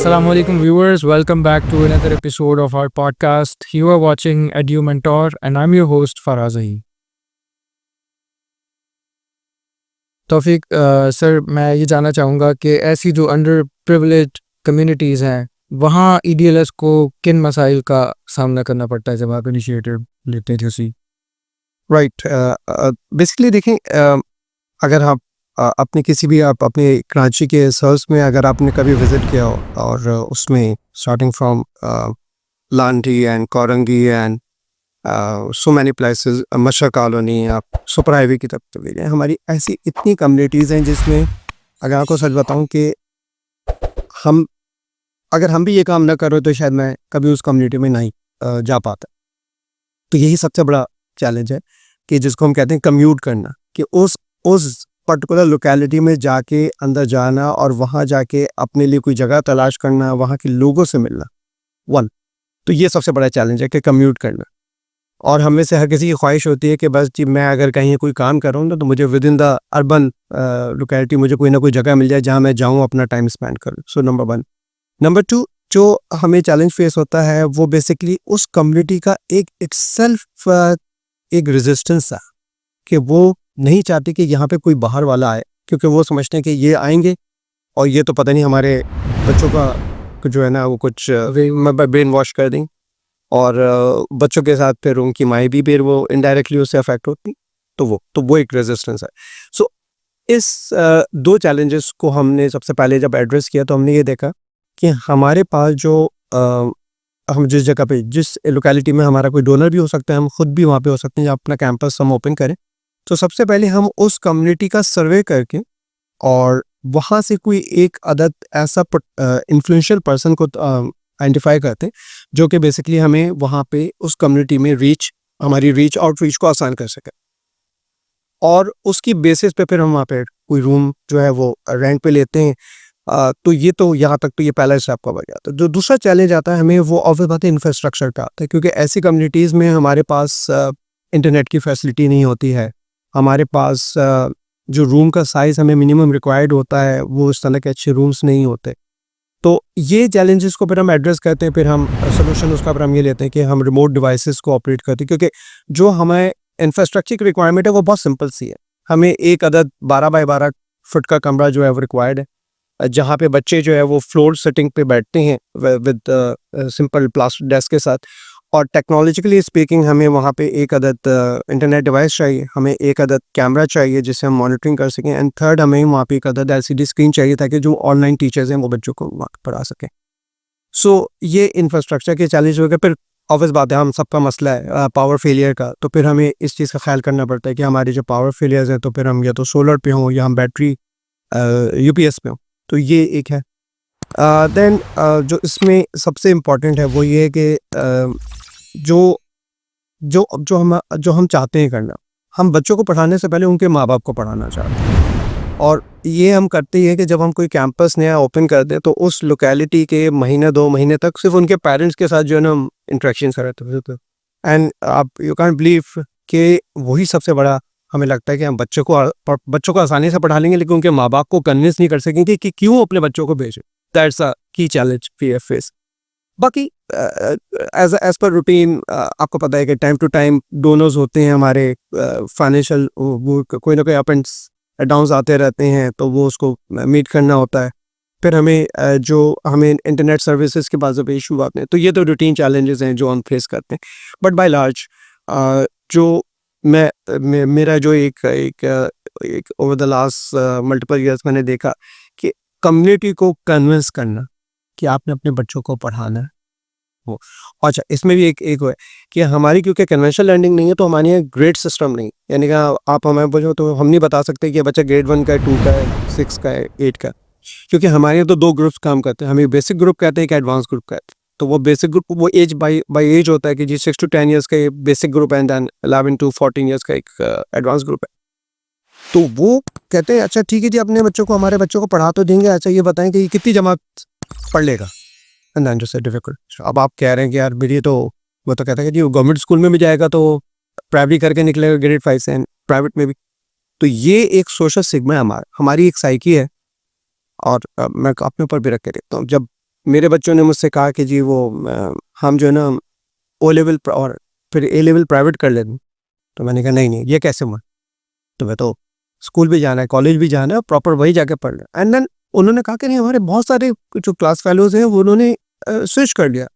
Assalamu alaikum viewers, welcome back to another episode of our podcast. You are watching Edu Mentor and I'm your host Faraz Ahi. Taufiq sir, मैं ये जानना चाहूँगा कि ऐसी जो under privileged communities हैं वहाँ EDLS को किन मसाइल का सामना करना पड़ता है जब आप इनिशिएटिव लेते हैं उसी राइट। बेसिकली देखें, अगर आप अपने किसी भी आप अपने कराची के सर्व्स में अगर आपने कभी विज़िट किया हो और उसमें starting from Landhi and Korangi and so many places, मशा कॉलोनी, आप सुपर हाईवे की तरफ चले जाएं, हमारी ऐसी इतनी कम्युनिटीज़ हैं जिसमें अगर आपको सच बताऊं कि अगर हम भी ये काम ना करो तो शायद मैं कभी उस कम्युनिटी में नहीं जा पाता। तो यही सबसे बड़ा चैलेंज है कि जिसको हम कहते हैं कम्यूट करना, कि उस पर्टिकुलर लोकेलिटी में जाके अंदर जाना और वहाँ जाके अपने लिए कोई जगह तलाश करना, वहाँ के लोगों से मिलना। तो ये सबसे बड़ा चैलेंज है कि कम्यूट करना। और हम में से हर किसी की ख्वाहिश होती है कि बस जी मैं अगर कहीं कोई काम कर रहा हूँ तो मुझे with in the urban locality मुझे कोई ना कोई जगह मिल जाए जहाँ मैं जाऊँ, अपना टाइम स्पेंड करूँ। So number 1। नंबर 2, जो हमें चैलेंज फेस होता है वो बेसिकली उस कम्युनिटी का एक इटसेल्फ एक रेजिस्टेंस है कि वो नहीं चाहते कि यहाँ पे कोई बाहर वाला आए, क्योंकि वो समझते हैं कि ये आएंगे और ये तो पता नहीं हमारे बच्चों का जो है ना वो कुछ ब्रेन वॉश कर देंगे और बच्चों के साथ फिर उनकी माएँ भी फिर वो इनडायरेक्टली उससे अफेक्ट होती। तो वो एक रेजिस्टेंस है। सो इस 2 चैलेंजेस को हमने सबसे पहले जब एड्रेस किया तो हमने ये देखा कि हमारे पास जो हम जिस जगह पे जिस लोकेलिटी में हमारा कोई डोनर भी हो सकता है, हम खुद भी वहाँ पे हो सकते हैं, जब अपना कैंपस हम ओपन करें तो सबसे पहले हम उस कम्युनिटी का सर्वे करके और वहाँ से कोई एक अदद ऐसा इन्फ्लुएंशियल पर्सन को आइडेंटिफाई करते हैं जो कि बेसिकली हमें वहाँ पे उस कम्युनिटी में हमारी रीच को आसान कर सके। और उसकी बेसिस पे फिर हम वहाँ पे कोई रूम जो है वो रेंट पे लेते हैं। तो ये तो यहाँ तक तो ये पहला स्टेप कवर जाता है। जो दूसरा चैलेंज आता है हमें, वो ऑब्वियस बात है इंफ्रास्ट्रक्चर का आता है, क्योंकि ऐसी कम्युनिटीज़ में हमारे पास इंटरनेट की फैसिलिटी नहीं होती है। हमारे पास जो रूम का साइज़ हमें मिनिमम रिक्वायर्ड होता है वो उस तरह के अच्छे रूम्स नहीं होते। तो ये चैलेंजेस को फिर हम एड्रेस करते हैं, फिर हम सोल्यूशन उसका फिर हम ये लेते हैं कि हम रिमोट डिवाइसेस को ऑपरेट करते हैं, क्योंकि जो हमें इंफ्रास्ट्रक्चर की रिक्वायरमेंट है वो बहुत सिंपल सी है। हमें एक अदद 12 बाई 12 फुट का कमरा जो है वो रिक्वायर्ड है, जहाँ पे बच्चे जो है वो फ्लोर सेटिंग पे बैठते हैं विद सिंपल प्लास्टिक डेस्क के साथ। और टेक्नोलॉजिकली स्पीकिंग हमें वहाँ पे एक अदद इंटरनेट डिवाइस चाहिए, हमें एक अदद कैमरा चाहिए जिससे हम मॉनिटरिंग कर सकें, एंड थर्ड हमें वहाँ पे एक अदद LCD स्क्रीन चाहिए ताकि जो ऑनलाइन टीचर्स हैं वो बच्चों को वहाँ पढ़ा सकें। सो ये इंफ्रास्ट्रक्चर के चैलेंज हो गए। फिर ऑब्वियस बात है, हम सबका मसला है पावर फेलियर का, तो फिर हमें इस चीज़ का ख्याल करना पड़ता है कि हमारे जो पावर फेलियर्स हैं तो फिर हम या तो सोलर पे हों या हम बैटरी UPS पे हों। तो ये एक है। देन जो इसमें सबसे इम्पॉर्टेंट है वो ये है कि जो हम चाहते हैं करना, हम बच्चों को पढ़ाने से पहले उनके माँ बाप को पढ़ाना चाहते हैं। और ये हम करते ही है कि जब हम कोई कैंपस नया ओपन कर दें तो उस लोकेलिटी के महीने 2 महीने तक सिर्फ उनके पेरेंट्स के साथ जो है ना हम इंटरेक्शन कराते थे। एंड आप यू कैन बिलीव कि वही सबसे बड़ा हमें लगता है कि हम बच्चों को आसानी से पढ़ा लेंगे, लेकिन उनके माँ बाप को कन्विंस नहीं कर सकेंगे कि क्यों अपने बच्चों को भेजें। दैट्स अ की चैलेंज वी फेस। बाकी एज पर रूटीन आपको पता है कि टाइम टू टाइम डोनर्स होते हैं हमारे, फाइनेंशियल वो कोई ना कोई अप एंड डाउन्स आते रहते हैं, तो वो उसको मीट करना होता है। फिर हमें हमें इंटरनेट सर्विसेज के बाद जब इशू आते हैं, तो ये तो रूटीन चैलेंजेस हैं जो हम फेस करते हैं। बट बाय लार्ज जो मेरा जो एक over the last multiple years मैंने देखा कि कम्युनिटी को कन्विंस करना कि आपने अपने बच्चों को पढ़ाना है वो। अच्छा, इसमें भी एक वो है कि हमारी क्योंकि कन्वेंशनल लर्निंग नहीं है तो हमारे यहाँ ग्रेड सिस्टम नहीं, यानी कि आप हमें बोलो तो हम नहीं बता सकते कि ये बच्चा ग्रेड 1 का है, 2 का है, 6 का है, 8 का है, क्योंकि हमारे यहाँ तो 2 ग्रुप्स काम करते हैं। हमें बेसिक ग्रुप कहते हैं कि एडवांस ग्रुप कहते हैं। तो वो बेसिक ग्रुप वो एज बाई एज होता है कि जी 6 to 10 ईयर्स का बेसिक ग्रुप है, एंड देन 11 to 14 ईयर्स का एक एडवांस ग्रुप है। तो वो कहते हैं अच्छा ठीक है जी, अपने बच्चों को हमारे बच्चों को पढ़ा तो देंगे, अच्छा ये बताएं कि कितनी जमात पढ़ लेगा। And then just difficult. अब आप कह रहे हैं कि यार मेरी तो वो तो कहता है कि जी गवर्नमेंट स्कूल में भी जाएगा तो प्राइमरी करके निकलेगा ग्रेड 5 से, प्राइवेट में भी। तो ये एक सोशल सिग्मा है हमारी एक साइकी है, और मैं अपने ऊपर भी रख के देखता हूँ। जब मेरे बच्चों ने मुझसे कहा कि जी वो हम जो है ना ओ लेवल और फिर ए लेवल प्राइवेट कर लेते, तो मैंने कहा नहीं नहीं ये कैसे हुआ, तुम्हें तो स्कूल भी जाना है, कॉलेज भी जाना है, प्रॉपर वही जाके पढ़ना है। एंड देन उन्होंने कहा कि नहीं, हमारे बहुत सारे जो क्लास फेलोज हैं वो उन्होंने स्विच कर लिया।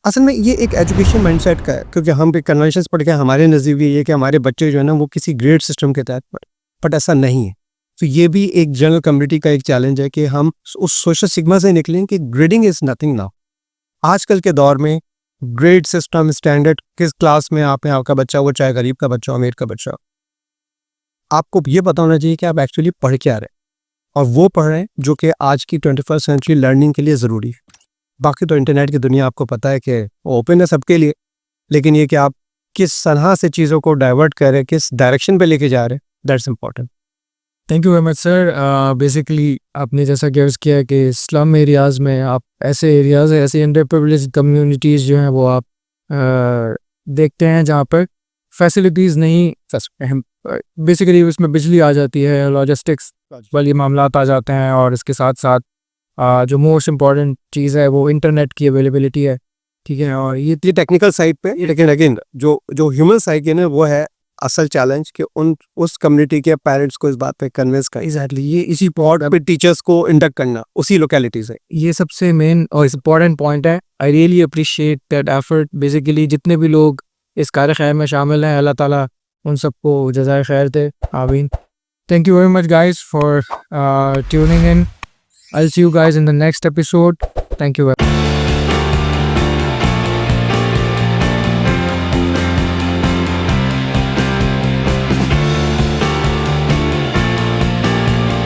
असल में ये एक एजुकेशन माइंडसेट का है, क्योंकि हम भी कन्वेंशंस पढ़ के हमारे नज़दीक ये है कि हमारे बच्चे जो है ना वो किसी ग्रेड सिस्टम के तहत पढ़े, बट ऐसा नहीं है। तो ये भी एक जनरल कम्युनिटी का एक चैलेंज है कि हम उस सोशल सिग्मा से निकलें कि ग्रेडिंग इज़ नथिंग नाउ। आजकल के दौर में ग्रेड सिस्टम स्टैंडर्ड, किस क्लास में आप हैं, आपका बच्चा, वो चाहे गरीब का बच्चा हो अमीर का बच्चा हो, आपको ये पता होना चाहिए कि आप एक्चुअली पढ़ क्या रहे हैं, और वो पढ़ रहे हैं जो कि आज की 21st सेंचुरी लर्निंग के लिए ज़रूरी है। बाकी तो इंटरनेट की दुनिया आपको पता है कि ओपन है सबके लिए, लेकिन ये कि आप किस तरह से चीज़ों को डाइवर्ट कर रहे हैं, किस डायरेक्शन पे लेके जा रहे हैं, that's important. Thank you very much sir. Basically आपने जैसा कि अर्ज़ किया कि स्लम एरियाज़ में आप ऐसे एरियाज़ ऐसे अंडर प्रिविलेज कम्युनिटीज़ जो हैं वो आप देखते हैं जहाँ पर फैसिलिटीज़ नहीं, बेसिकली उसमें बिजली आ जाती है, लॉजिस्टिक्स वाली मामलात आ जाते हैं, और इसके साथ साथ जो मोस्ट इम्पॉर्टेंट चीज़ है वो इंटरनेट की अवेलेबिलिटी है, ठीक है। और ये टेक्निकल साइड पे, लेकिन अगेन जो ह्यूमन साइड है ना वो है असल चैलेंज कि उस कम्युनिटी के पेरेंट्स को इस बात पे कन्विंस करना, एग्जैक्टली ये इसी पॉइंट पे टीचर्स को इंडक्ट करना उसी लोकेलिटी से, ये सबसे मेन और इम्पॉर्टेंट पॉइंट है। I really appreciate that effort. Basically जितने भी लोग इस कार्य खैर में शामिल हैं, अल्लाह ताला उन सबको जज़ाए खैर दे, आमीन। Thank you very much guys for tuning in. I'll see you guys in the next episode. Thank you.